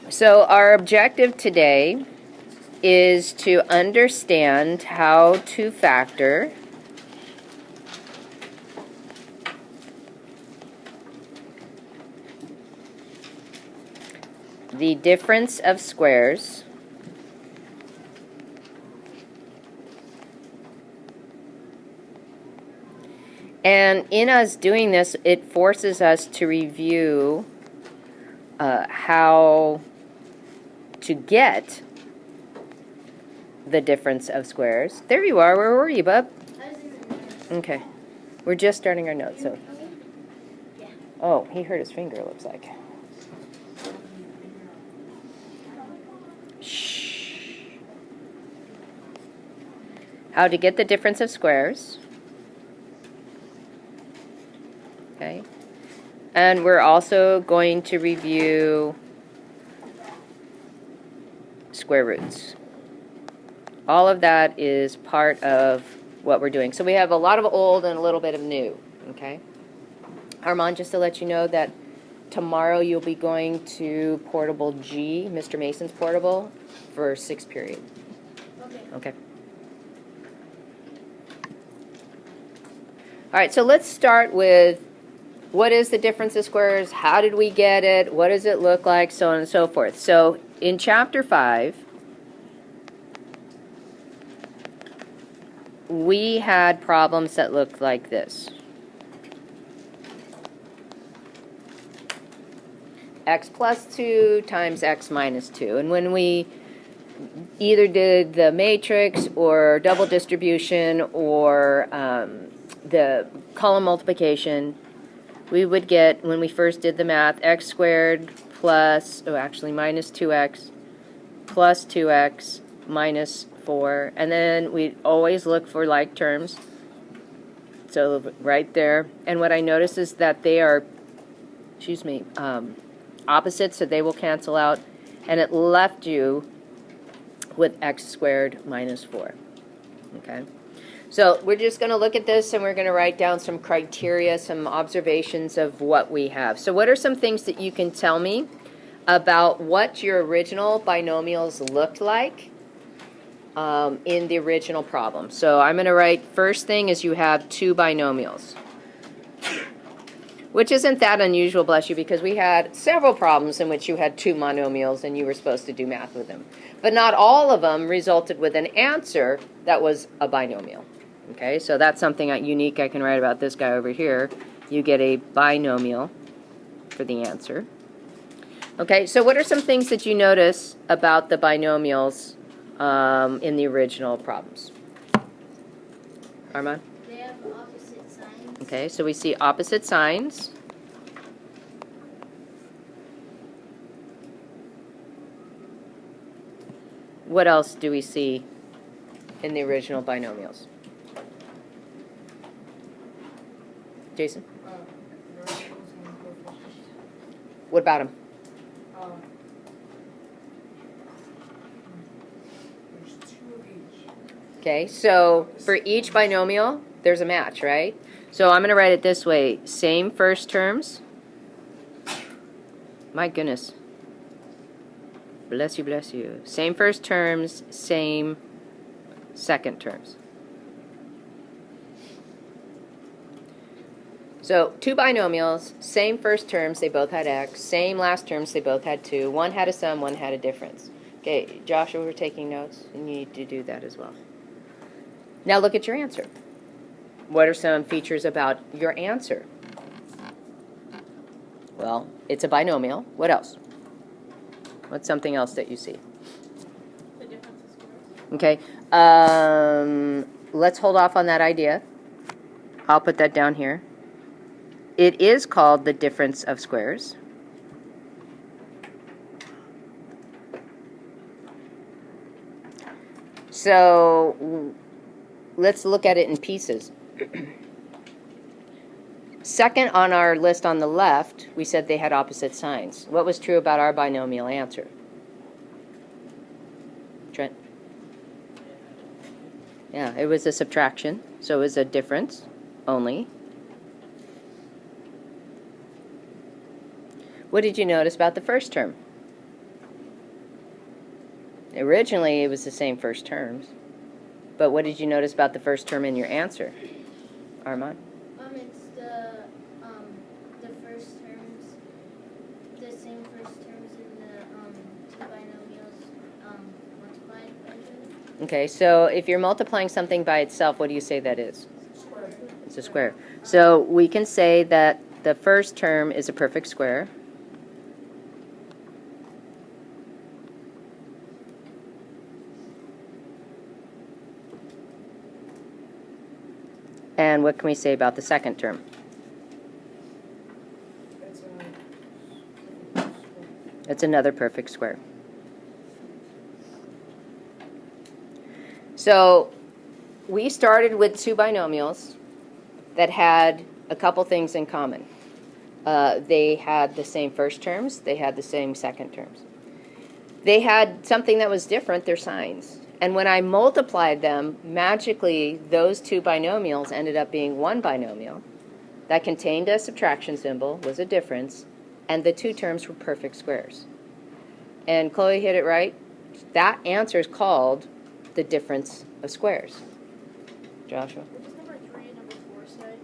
So our objective today is to understand how to factor the difference of squares and in us doing this, it forces us to review how to get the difference of squares. There you are. Where were you, bub? Okay. We're just starting our notes, so. Oh, he hurt his finger, it looks like. Shh. How to get the difference of squares. Okay. And we're also going to review square roots. All of that is part of what we're doing. So we have a lot of old and a little bit of new, okay? Armand, just to let you know that tomorrow you'll be going to Portable G, Mr. Mason's portable, for 6th period. Okay. All right, so let's start with what is the difference of squares? How did we get it? What does it look like? So on and so forth. So in Chapter 5, we had problems that looked like this. X plus 2 times x minus 2. And when we either did the matrix or double distribution or the column multiplication, we would get, when we first did the math, x squared plus, minus 2x plus 2x minus 4. And then we'd always look for like terms. So right there. And what I notice is that they are, opposites, so they will cancel out. And it left you with x squared minus 4. Okay? So we're just going to look at this and we're going to write down some criteria, some observations of what we have. So what are some things that you can tell me about what your original binomials looked like in the original problem? So I'm going to write, first thing is you have 2 binomials, which isn't that unusual, bless you, because we had several problems in which you had 2 monomials and you were supposed to do math with them. But not all of them resulted with an answer that was a binomial. Okay, so that's something unique I can write about this guy over here. You get a binomial for the answer. Okay, so what are some things that you notice about the binomials in the original problems? Armand? They have opposite signs. Okay, so we see opposite signs. What else do we see in the original binomials? Jason? What about them? There's 2 of each. Okay, so for each binomial, there's a match, right? So I'm going to write it this way. Same first terms. My goodness. Bless you, bless you. Same first terms, same second terms. So 2 binomials, same first terms, they both had x. Same last terms, they both had 2. One had a sum, one had a difference. Okay, Joshua, we're taking notes, and you need to do that as well. Now look at your answer. What are some features about your answer? Well, it's a binomial. What else? What's something else that you see? The difference of squares. Okay, let's hold off on that idea. I'll put that down here. It is called the difference of squares. So let's look at it in pieces. Second on our list on the left, we said they had opposite signs. What was true about our binomial answer? Trent? Yeah, it was a subtraction, so it was a difference only. What did you notice about the first term? Originally, it was the same first terms. But what did you notice about the first term in your answer, Armand? It's the first terms, the same first terms in the two binomials multiplied by two. Okay, so if you're multiplying something by itself, what do you say that is? Square. It's a square. So we can say that the first term is a perfect square. And what can we say about the second term? It's It's another perfect square. So we started with two binomials that had a couple things in common. They had the same first terms. They had the same second terms. They had something that was different, their signs. And when I multiplied them, magically, those two binomials ended up being one binomial that contained a subtraction symbol, was a difference, and the two terms were perfect squares. And Chloe hit it right. That answer is called the difference of squares. Joshua? What does number 3 and number 4 say?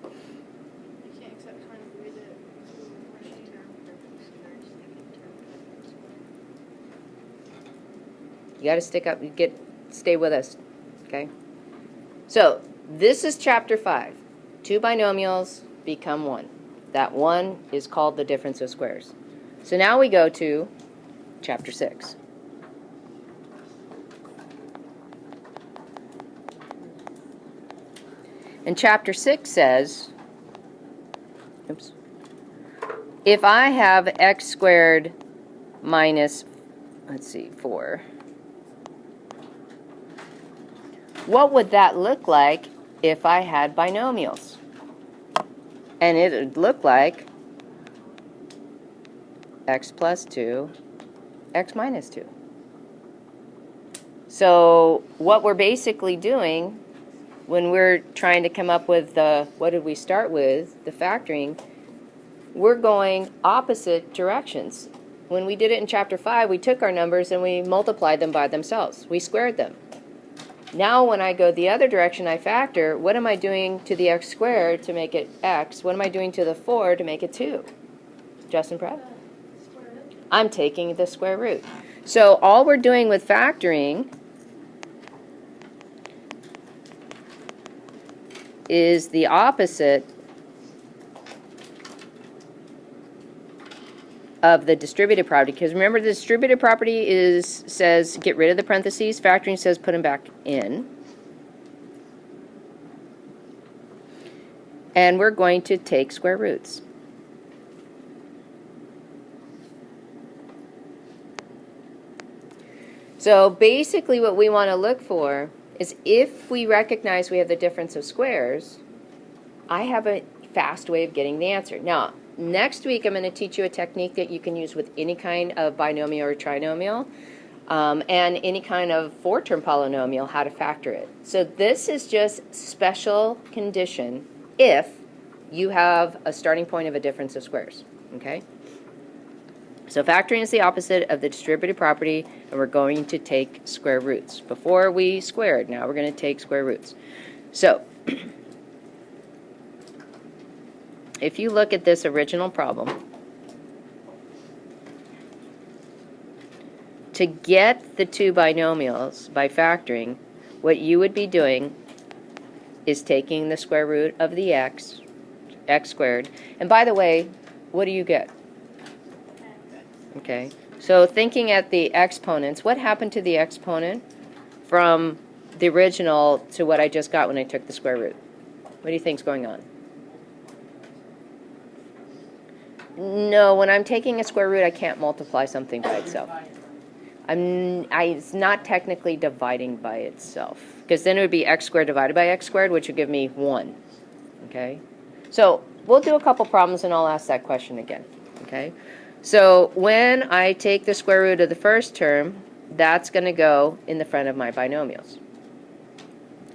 I can't accept trying to read it. Machine or perfect squares, thinking term perfect square. You got to stick up. Stay with us, okay? So this is chapter 5. Two binomials become one. That one is called the difference of squares. So now we go to chapter 6. And chapter 6 says, oops, if I have x squared minus, let's see, 4, what would that look like if I had binomials? And it would look like x plus 2, x minus 2. So what we're basically doing when we're trying to come up with the, what did we start with, the factoring, we're going opposite directions. When we did it in chapter 5, we took our numbers and we multiplied them by themselves. We squared them. Now when I go the other direction, I factor, what am I doing to the x squared to make it x? What am I doing to the 4 to make it 2? Justin Pratt? I'm taking the square root. So all we're doing with factoring is the opposite of the distributive property. Because remember, the distributive property says get rid of the parentheses. Factoring says put them back in. And we're going to take square roots. So basically what we want to look for is if we recognize we have the difference of squares, I have a fast way of getting the answer. Now, next week I'm going to teach you a technique that you can use with any kind of binomial or trinomial and any kind of four-term polynomial, how to factor it. So this is just special condition if you have a starting point of a difference of squares, okay? So factoring is the opposite of the distributive property, and we're going to take square roots. Before we squared, now we're going to take square roots. So if you look at this original problem, to get the two binomials by factoring, what you would be doing is taking the square root of the x squared. And by the way, what do you get? Okay, so thinking at the exponents, what happened to the exponent from the original to what I just got when I took the square root? What do you think's going on? No, when I'm taking a square root, I can't multiply something by itself. It's not technically dividing by itself, because then it would be x squared divided by x squared, which would give me 1. Okay, so we'll do a couple problems and I'll ask that question again. Okay. So when I take the square root of the first term, that's going to go in the front of my binomials.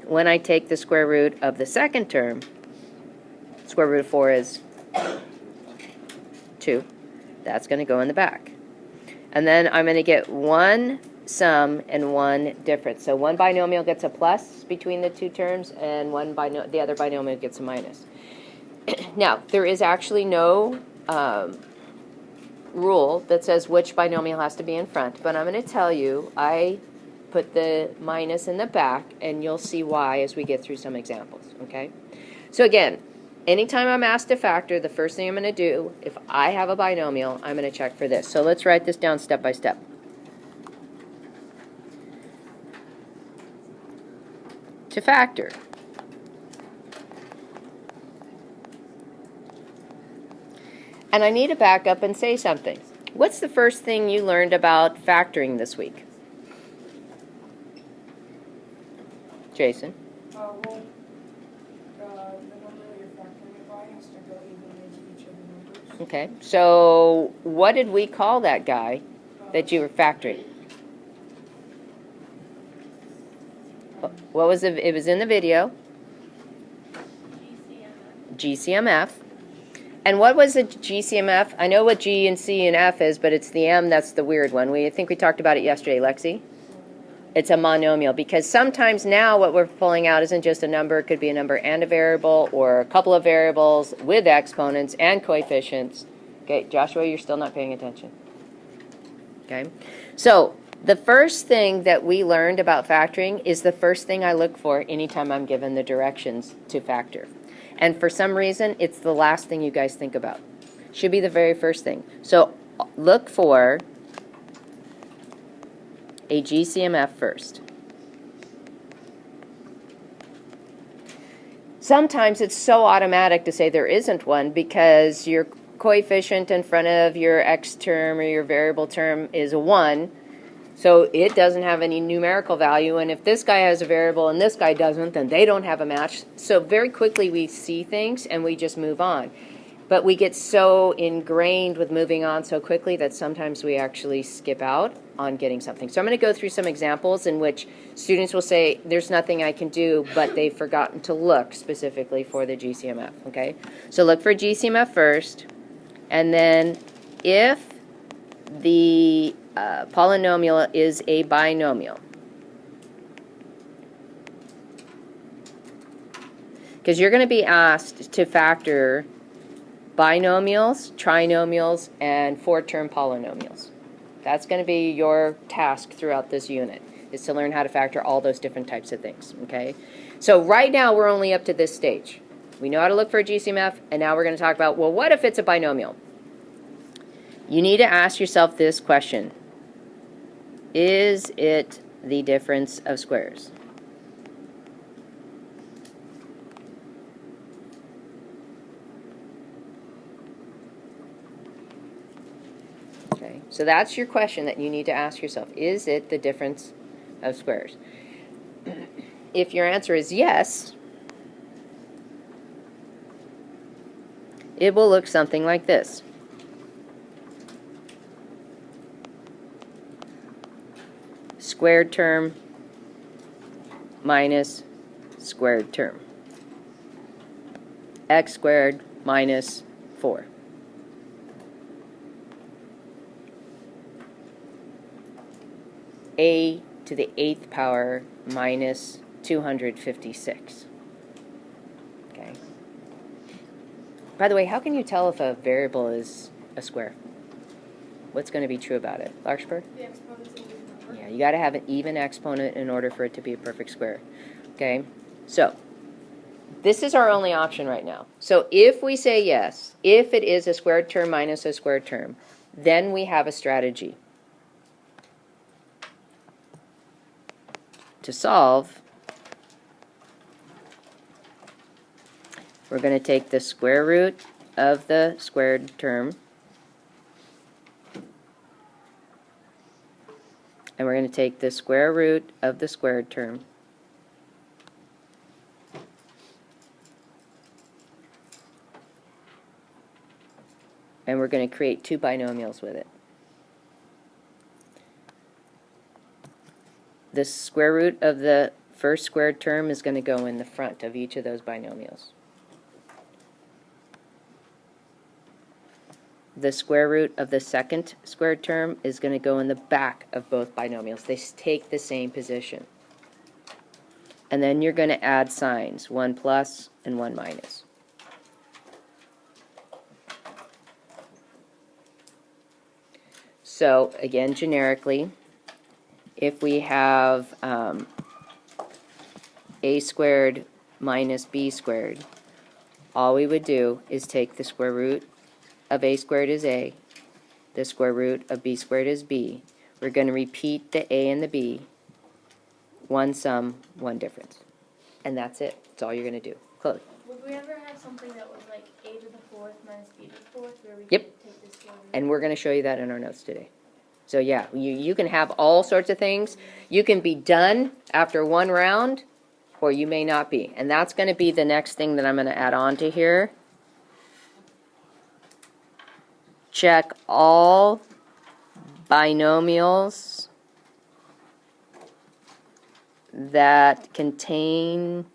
When I take the square root of the second term, square root of 4 is 2. That's going to go in the back. And then I'm going to get one sum and one difference. So one binomial gets a plus between the two terms, and the other binomial gets a minus. Now, there is actually no rule that says which binomial has to be in front, but I'm going to tell you, I put the minus in the back, and you'll see why as we get through some examples, okay? So again, anytime I'm asked to factor, the first thing I'm going to do, if I have a binomial, I'm going to check for this. So let's write this down step by step. To factor. And I need to back up and say something. What's the first thing you learned about factoring this week? Jason? Well, the number that you're factoring it by has to go evenly to each of the numbers. Okay, so what did we call that guy that you were factoring? What was it? It was in the video. GCMF. And what was a GCMF? I know what G and C and F is, but it's the M that's the weird one. I think we talked about it yesterday, Lexi. It's a monomial, because sometimes now what we're pulling out isn't just a number. It could be a number and a variable, or a couple of variables with exponents and coefficients. Okay, Joshua, you're still not paying attention. Okay, so the first thing that we learned about factoring is the first thing I look for anytime I'm given the directions to factor. And for some reason, it's the last thing you guys think about. Should be the very first thing. So look for a GCMF first. Sometimes it's so automatic to say there isn't one because your coefficient in front of your x term or your variable term is a 1. So it doesn't have any numerical value, and if this guy has a variable and this guy doesn't, then they don't have a match. So very quickly we see things and we just move on. But we get so ingrained with moving on so quickly that sometimes we actually skip out on getting something. So I'm going to go through some examples in which students will say, there's nothing I can do, but they've forgotten to look specifically for the GCMF, okay? So look for GCMF first, and then if the polynomial is a binomial. Because you're going to be asked to factor binomials, trinomials, and 4-term polynomials. That's going to be your task throughout this unit, is to learn how to factor all those different types of things, okay? So right now we're only up to this stage. We know how to look for a GCMF, and now we're going to talk about, well, what if it's a binomial? You need to ask yourself this question. Is it the difference of squares? Okay, so that's your question that you need to ask yourself. Is it the difference of squares? If your answer is yes, it will look something like this. Squared term minus squared term. X squared minus 4. A to the 8th power minus 256. Okay. By the way, how can you tell if a variable is a square? What's going to be true about it? Larkspur? The exponent's an even number. Yeah, you got to have an even exponent in order for it to be a perfect square. Okay, so this is our only option right now. So if we say yes, if it is a squared term minus a squared term, then we have a strategy. To solve, we're going to take the square root of the squared term, and we're going to take the square root of the squared term, and we're going to create two binomials with it. The square root of the first squared term is going to go in the front of each of those binomials. the square root of the second squared term is going to go in the back of both binomials. They take the same position. And then you're going to add signs, 1 plus and 1 minus. So again, generically, if we have a squared minus b squared, all we would do is take the square root of a squared is a, the square root of b squared is b. We're going to repeat the a and the b, one sum, one difference. And that's it. That's all you're going to do. Chloe. Would we ever have something that was like a to the fourth minus b to the fourth, where we Yep. could take this square root? And we're going to show you that in our notes today. So yeah, you can have all sorts of things. You can be done after one round, or you may not be. And that's going to be the next thing that I'm going to add on to here. Check all binomials that contain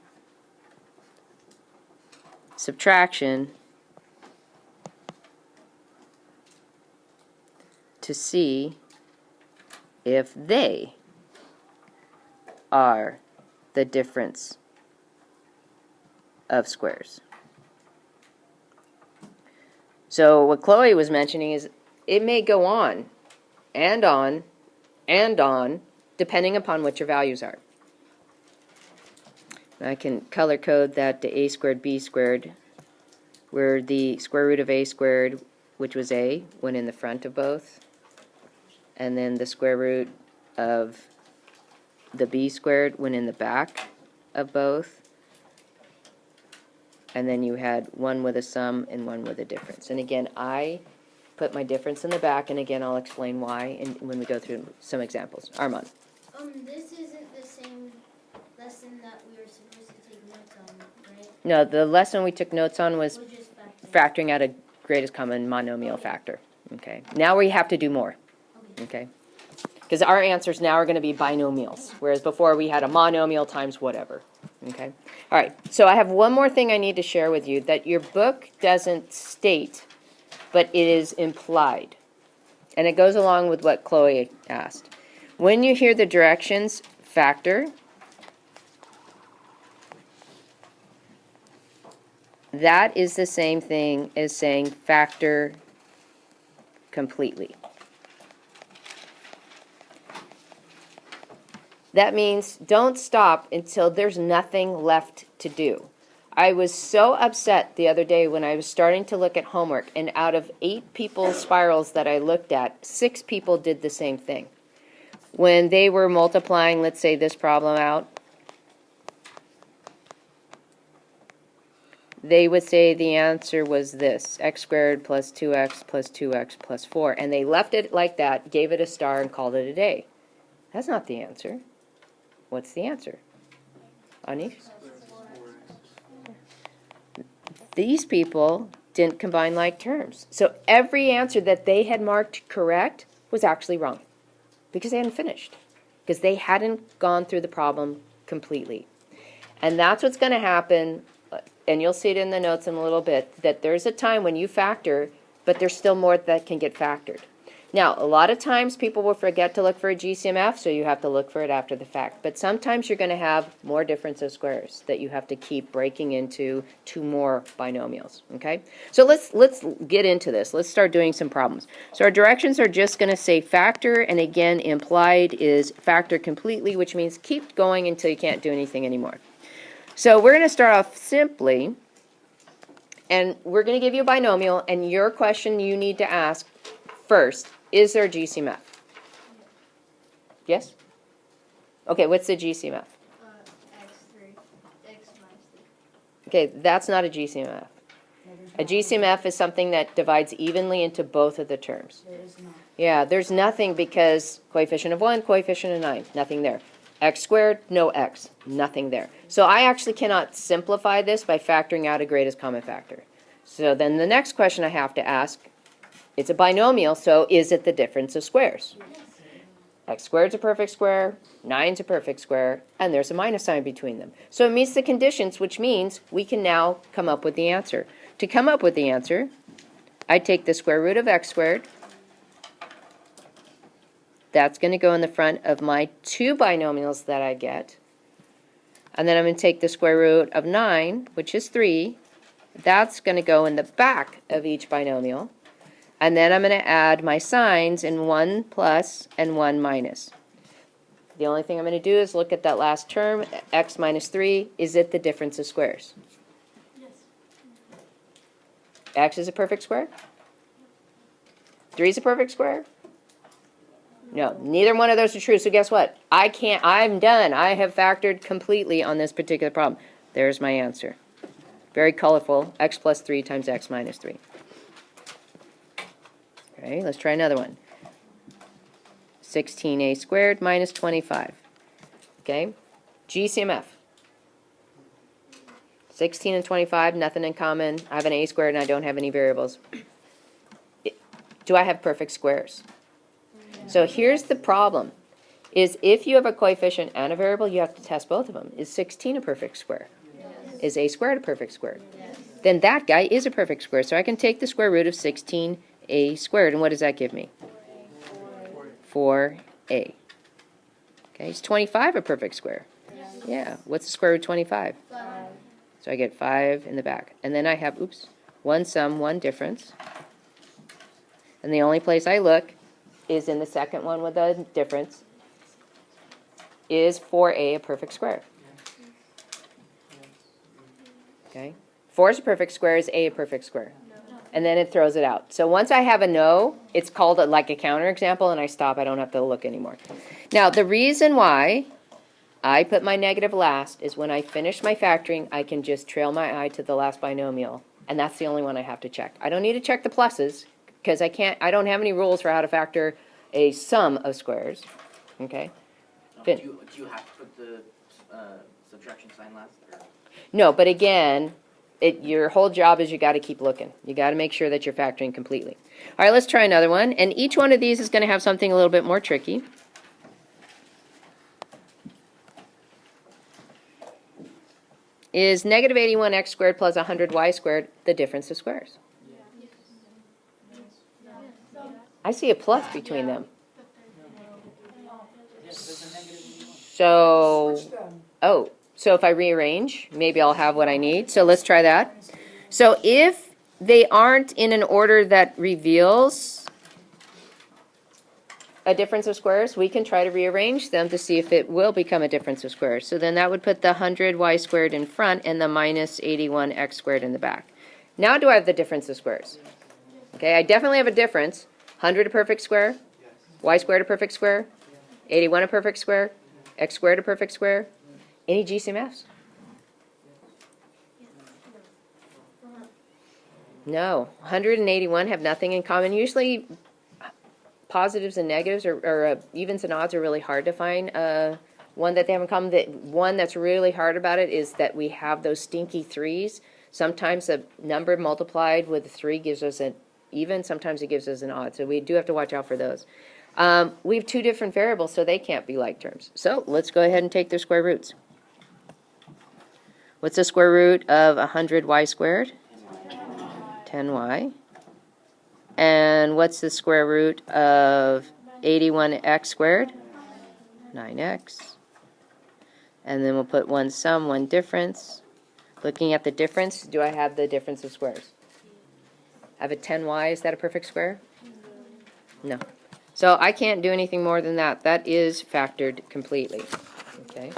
subtraction to see if they are the difference of squares. So what Chloe was mentioning is it may go on and on and on depending upon what your values are. I can color code that to a squared b squared, where the square root of a squared, which was a, went in the front of both, and then the square root of the b squared went in the back of both, and then you had one with a sum and one with a difference. And again, I put my difference in the back, and again, I'll explain why when we go through some examples. Armand. This isn't the same lesson that we were supposed to take notes on, right? No, the lesson we took notes on was We're just factoring out a greatest common monomial factor. Okay. Now we have to do more. Okay. Because our answers now are going to be binomials, whereas before we had a monomial times whatever. Okay. All right. So I have one more thing I need to share with you that your book doesn't state, but it is implied. And it goes along with what Chloe asked. When you hear the directions, factor, that is the same thing as saying factor completely. That means don't stop until there's nothing left to do. I was so upset the other day when I was starting to look at homework, and out of 8 people's spirals that I looked at, 6 people did the same thing. When they were multiplying, let's say, this problem out, they would say the answer was this, x squared plus 2x plus 2x plus 4. And they left it like that, gave it a star, and called it a day. That's not the answer. What's the answer? Anish? These people didn't combine like terms. So every answer that they had marked correct was actually wrong because they hadn't finished, because they hadn't gone through the problem completely. And that's what's going to happen, and you'll see it in the notes in a little bit, that there's a time when you factor, but there's still more that can get factored. Now, a lot of times people will forget to look for a GCMF, so you have to look for it after the fact. But sometimes you're going to have more difference of squares that you have to keep breaking into 2 more binomials, okay? So let's get into this. Let's start doing some problems. So our directions are just going to say factor, and again, implied is factor completely, which means keep going until you can't do anything anymore. So we're going to start off simply, and we're going to give you a binomial, and your question you need to ask first, is there a GCMF? Yes? Okay, what's the GCMF? X3, x minus 3. Okay, that's not a GCMF. A GCMF is something that divides evenly into both of the terms. There is not. Yeah, there's nothing because coefficient of 1, coefficient of 9, nothing there. X squared, no x, nothing there. So I actually cannot simplify this by factoring out a greatest common factor. So then the next question I have to ask, it's a binomial, so is it the difference of squares? X squared is a perfect square, 9 is a perfect square, and there's a minus sign between them. So it meets the conditions, which means we can now come up with the answer. To come up with the answer, I take the square root of x squared. That's going to go in the front of my two binomials that I get. And then I'm going to take the square root of 9, which is 3. That's going to go in the back of each binomial. And then I'm going to add my signs in 1 plus and 1 minus. The only thing I'm going to do is look at that last term, x minus 3. Is it the difference of squares? Yes. X is a perfect square? 3 is a perfect square? No, neither one of those are true. So guess what? I'm done. I have factored completely on this particular problem. There's my answer. Very colorful. X plus 3 times x minus 3. Okay, let's try another one. 16a squared minus 25. Okay, GCMF. 16 and 25, nothing in common. I have an a squared and I don't have any variables. Do I have perfect squares? So here's the problem, is if you have a coefficient and a variable, you have to test both of them. Is 16 a perfect square? Yes. Is a squared a perfect square? Yes. Then that guy is a perfect square. So I can take the square root of 16a squared, and what does that give me? 4a. Okay, is 25 a perfect square? Yes. Yeah, what's the square root of 25? 5. So I get 5 in the back. And then I have, one sum, one difference. And the only place I look is in the second one with a difference. Is 4a a perfect square? Okay. 4 is a perfect square. Is a perfect square? And then it throws it out. So once I have a no, it's called like a counterexample, and I stop. I don't have to look anymore. Now, the reason why I put my negative last is when I finish my factoring, I can just trail my eye to the last binomial, and that's the only one I have to check. I don't need to check the pluses, because I don't have any rules for how to factor a sum of squares. Okay? Do you have to put the subtraction sign last? Or? No, but again, your whole job is you got to keep looking. You got to make sure that you're factoring completely. All right, let's try another one. And each one of these is going to have something a little bit more tricky. Is negative 81x squared plus 100y squared the difference of squares? I see a plus between them. So, so if I rearrange, maybe I'll have what I need. So let's try that. So if they aren't in an order that reveals a difference of squares, we can try to rearrange them to see if it will become a difference of squares. So then that would put the 100y squared in front and the minus 81x squared in the back. Now do I have the difference of squares? Okay, I definitely have a difference. 100 a perfect square, y squared a perfect square, 81 a perfect square, x squared a perfect square. Any GCMFs? No. 100 and 81 have nothing in common. Usually positives and negatives or evens and odds are really hard to find. One that they have in common, one that's really hard about it is that we have those stinky 3s. Sometimes a number multiplied with a 3 gives us an even, sometimes it gives us an odd. So we do have to watch out for those. We have two different variables, so they can't be like terms. So let's go ahead and take their square roots. What's the square root of 100y squared? 10y. And what's the square root of 81x squared? 9x. And then we'll put one sum, one difference. Looking at the difference, do I have the difference of squares? I have a 10y. Is that a perfect square? No. So I can't do anything more than that. That is factored completely. Okay.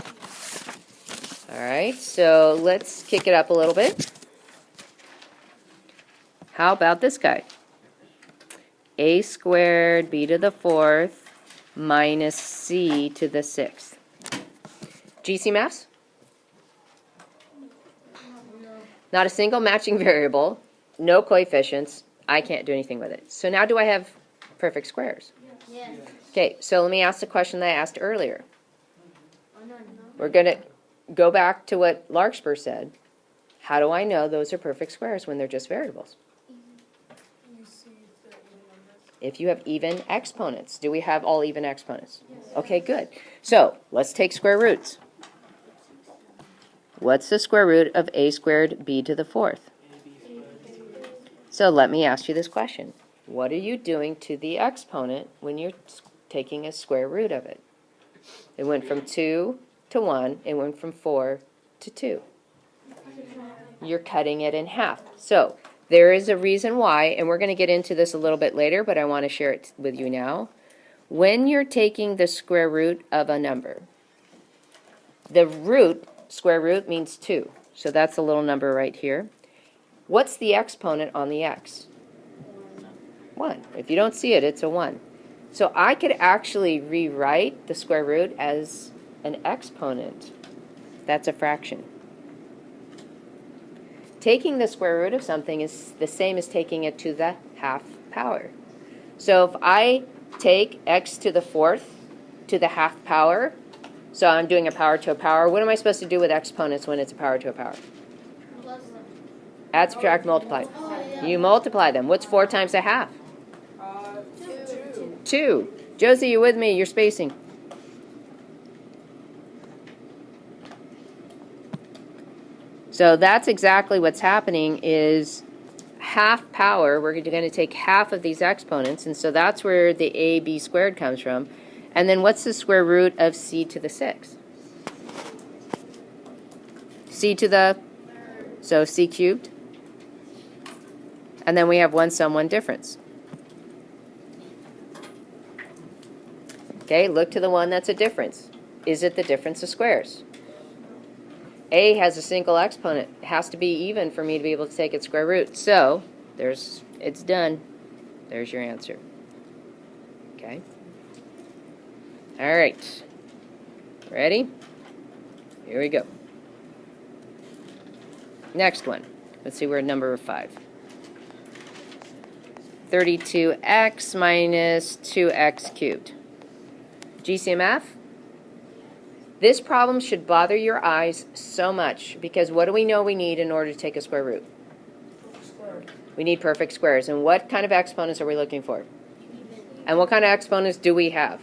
All right, so let's kick it up a little bit. How about this guy? A squared b to the 4th minus c to the 6th. GCMFs? Not a single matching variable, no coefficients. I can't do anything with it. So now do I have perfect squares? Yes. Okay, so let me ask the question that I asked earlier. We're going to go back to what Larkspur said. How do I know those are perfect squares when they're just variables? If you have even exponents. Do we have all even exponents? Okay, good. So let's take square roots. What's the square root of a squared b to the 4th? So let me ask you this question. What are you doing to the exponent when you're taking a square root of it? It went from 2 to 1. It went from 4 to 2. You're cutting it in half. So there is a reason why, and we're going to get into this a little bit later, but I want to share it with you now. When you're taking the square root of a number, the root, square root, means 2. So that's a little number right here. What's the exponent on the x? 1. If you don't see it, it's a 1. So I could actually rewrite the square root as an exponent. That's a fraction. Taking the square root of something is the same as taking it to the half power. So if I take x to the 4th to the half power, so I'm doing a power to a power, what am I supposed to do with exponents when it's a power to a power? Plus them. Add, subtract, multiply. Oh, yeah. You multiply them. What's 4 times a half? 2. 2. Josie, you with me? You're spacing. So that's exactly what's happening is half power, we're going to take half of these exponents, and so that's where the ab squared comes from. And then what's the square root of c to the 6? C to the, so c cubed. And then we have 1 sum 1 difference. Okay, look to the one that's a difference. Is it the difference of squares? A has a single exponent. It has to be even for me to be able to take its square root. So, it's done. There's your answer. Okay? All right. Ready? Here we go. Next one. Let's see, we're at number 5. 32x minus 2x cubed. GCMF? This problem should bother your eyes so much because what do we know we need in order to take a square root? Square. We need perfect squares. And what kind of exponents are we looking for? And what kind of exponents do we have?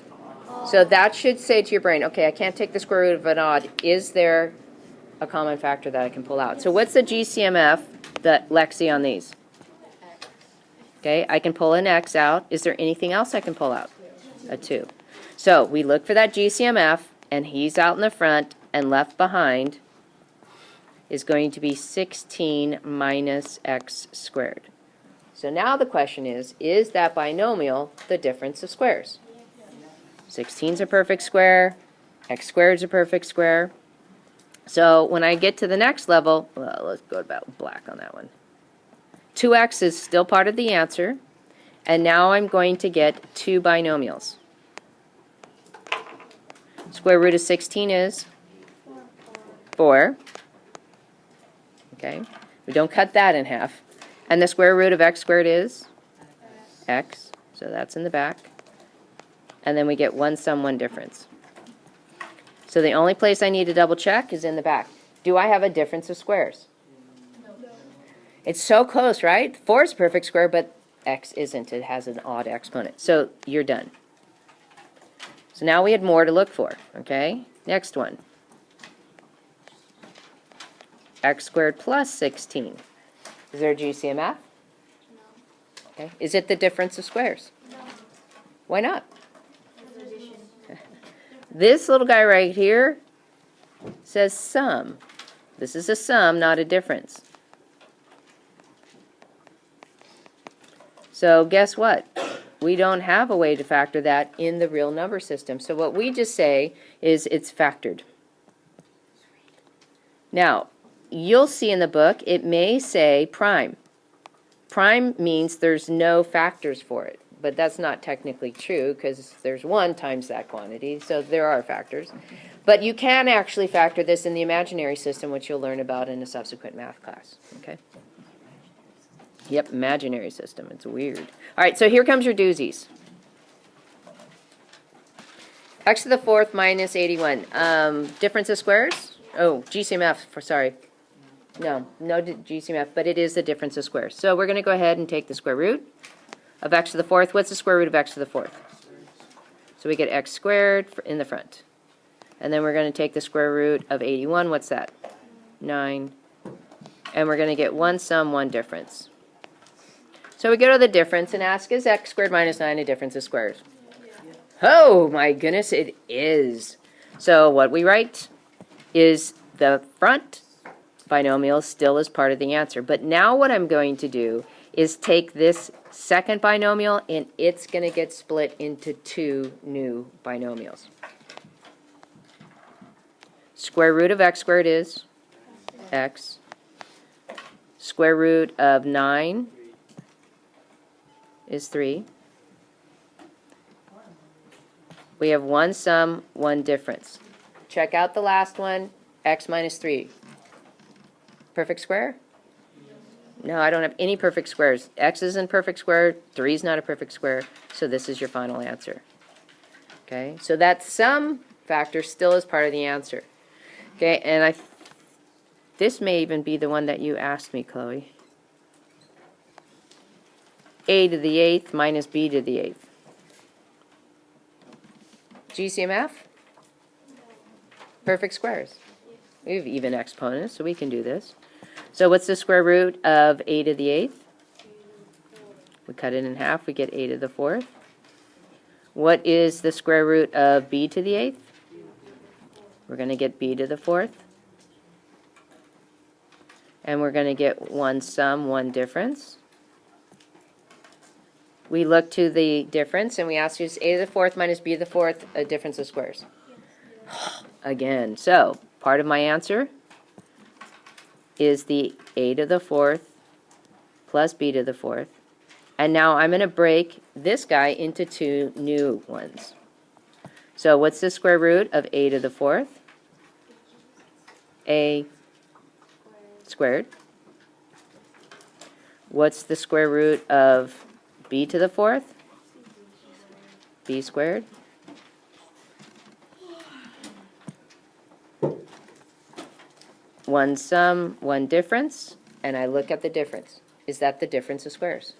So that should say to your brain, okay, I can't take the square root of an odd. Is there a common factor that I can pull out? So what's the GCMF, the Lexi, on these? Okay, I can pull an x out. Is there anything else I can pull out? A 2. So we look for that GCMF, and he's out in the front, and left behind is going to be 16 minus x squared. So now the question is that binomial the difference of squares? 16 is a perfect square, x squared is a perfect square. So when I get to the next level, well, let's go about black on that one. 2x is still part of the answer, and now I'm going to get 2 binomials. Square root of 16 is 4. Okay, we don't cut that in half. And the square root of x squared is x, so that's in the back. And then we get 1 sum 1 difference. So the only place I need to double check is in the back. Do I have a difference of squares? No. It's so close, right? 4 is a perfect square, but x isn't. It has an odd exponent. So you're done. So now we had more to look for, okay? Next one. X squared plus 16. Is there a GCMF? No. Okay. Is it the difference of squares? No. Why not? Because addition. This little guy right here says sum. This is a sum, not a difference. So guess what? We don't have a way to factor that in the real number system. So what we just say is it's factored. Now, you'll see in the book, it may say prime. Prime means there's no factors for it. But that's not technically true because there's 1 times that quantity, so there are factors. But you can actually factor this in the imaginary system, which you'll learn about in a subsequent math class. Okay? Yep, imaginary system. It's weird. All right, so here comes your doozies. X to the 4th minus 81. Difference of squares? Oh, GCMF, sorry. No GCMF, but it is the difference of squares. So we're going to go ahead and take the square root of x to the 4th. What's the square root of x to the 4th? So we get x squared in the front. And then we're going to take the square root of 81. What's that? 9. And we're going to get 1 sum 1 difference. So we go to the difference and ask, is x squared minus 9 a difference of squares? Oh my goodness, it is. So what we write is the front binomial still is part of the answer. But now what I'm going to do is take this second binomial and it's going to get split into two new binomials. Square root of x squared is x. Square root of 9 is 3. We have one sum, one difference. Check out the last one, x minus 3. Perfect square? No, I don't have any perfect squares. X isn't perfect square, 3 is not a perfect square, so this is your final answer. Okay, so that sum factor still is part of the answer. Okay, and this may even be the one that you asked me, Chloe. A to the 8th minus b to the 8th. GCMF? Perfect squares. We have even exponents, so we can do this. So what's the square root of a to the 8th? We cut it in half, we get a to the 4th. What is the square root of b to the 8th? We're going to get b to the 4th. And we're going to get one sum, one difference. We look to the difference and we ask, is a to the 4th minus b to the 4th a difference of squares? Again, so part of my answer is the a to the 4th plus b to the 4th. And now I'm going to break this guy into two new ones. So what's the square root of a to the 4th? A squared. What's the square root of b to the 4th? B squared. One sum, one difference, and I look at the difference. Is that the difference of squares?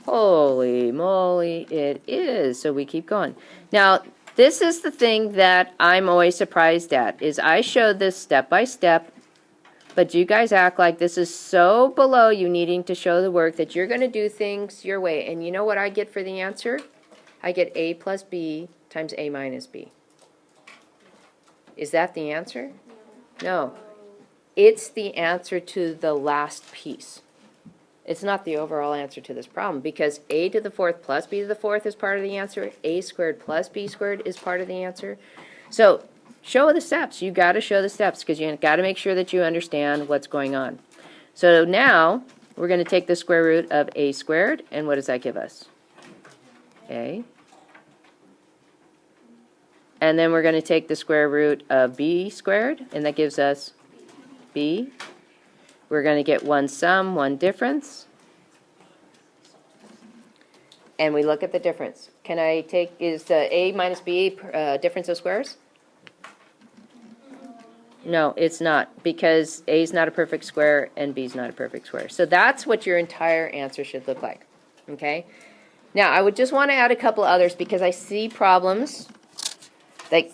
Holy moly, it is. So we keep going. Now, this is the thing that I'm always surprised at, is I showed this step by step, but you guys act like this is so below you needing to show the work that you're going to do things your way. And you know what I get for the answer? I get a plus b times a minus b. Is that the answer? No. It's the answer to the last piece. It's not the overall answer to this problem, because a to the 4th plus b to the 4th is part of the answer. A squared plus b squared is part of the answer. So show the steps. You got to show the steps because you got to make sure that you understand what's going on. So now we're going to take the square root of a squared, and what does that give us? A. And then we're going to take the square root of b squared, and that gives us b. We're going to get one sum, one difference. And we look at the difference. Can I take, is the a minus b difference of squares? No, it's not, because a is not a perfect square and b is not a perfect square. So that's what your entire answer should look like. Okay? Now, I would just want to add a couple others because I see problems that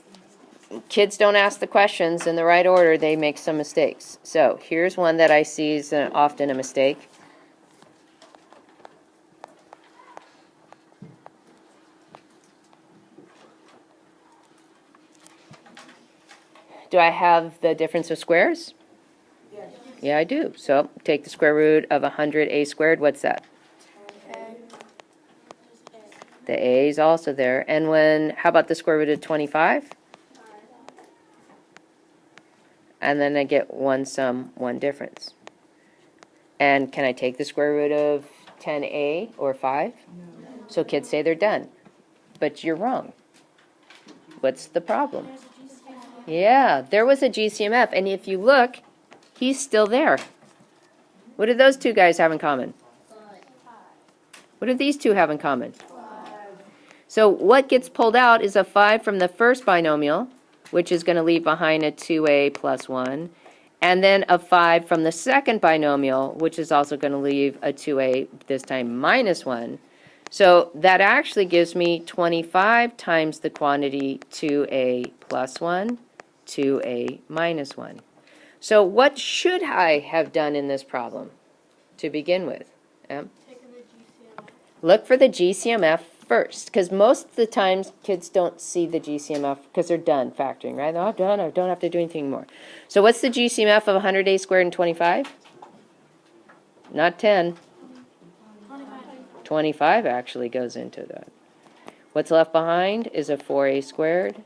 kids don't ask the questions in the right order, they make some mistakes. So here's one that I see is often a mistake. Do I have the difference of squares? Yes. Yeah, I do. So take the square root of 100a squared. What's that? The a is also there. And how about the square root of 25? And then I get one sum, one difference. And can I take the square root of 10a or 5? No. So kids say they're done. But you're wrong. What's the problem? Yeah, there was a GCMF. And if you look, he's still there. What do those two guys have in common? 5. What do these two have in common? 5. So what gets pulled out is a 5 from the first binomial, which is going to leave behind a 2a plus 1, and then a 5 from the second binomial, which is also going to leave a 2a, this time minus 1. So that actually gives me 25 times the quantity 2a plus 1, 2a minus 1. So what should I have done in this problem to begin with? Taking the Look for the GCMF first, because most of the times kids don't see the GCMF because they're done factoring, right? Oh, I'm done, I don't have to do anything more. So what's the GCMF of 100a squared and 25? Not 10. 25 actually goes into that. What's left behind is a 4a squared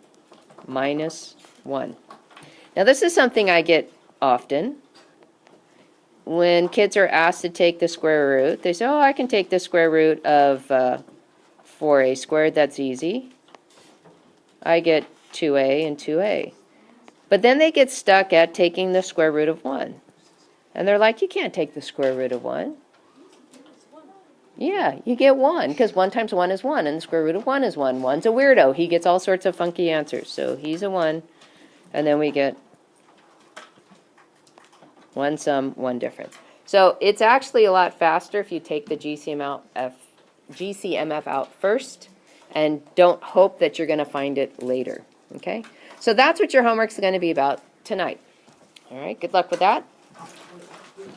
minus 1. Now this is something I get often. When kids are asked to take the square root, they say, oh, I can take the square root of 4a squared, that's easy. I get 2a and 2a. But then they get stuck at taking the square root of 1. And they're like, you can't take the square root of 1. Yeah, you get 1, because 1 times 1 is 1, and the square root of 1 is 1. 1's a weirdo. He gets all sorts of funky answers. So he's a 1, and then we get 1 sum, 1 difference. So it's actually a lot faster if you take the GCMF out first, and don't hope that you're going to find it later. Okay? So that's what your homework's going to be about tonight. All right, good luck with that.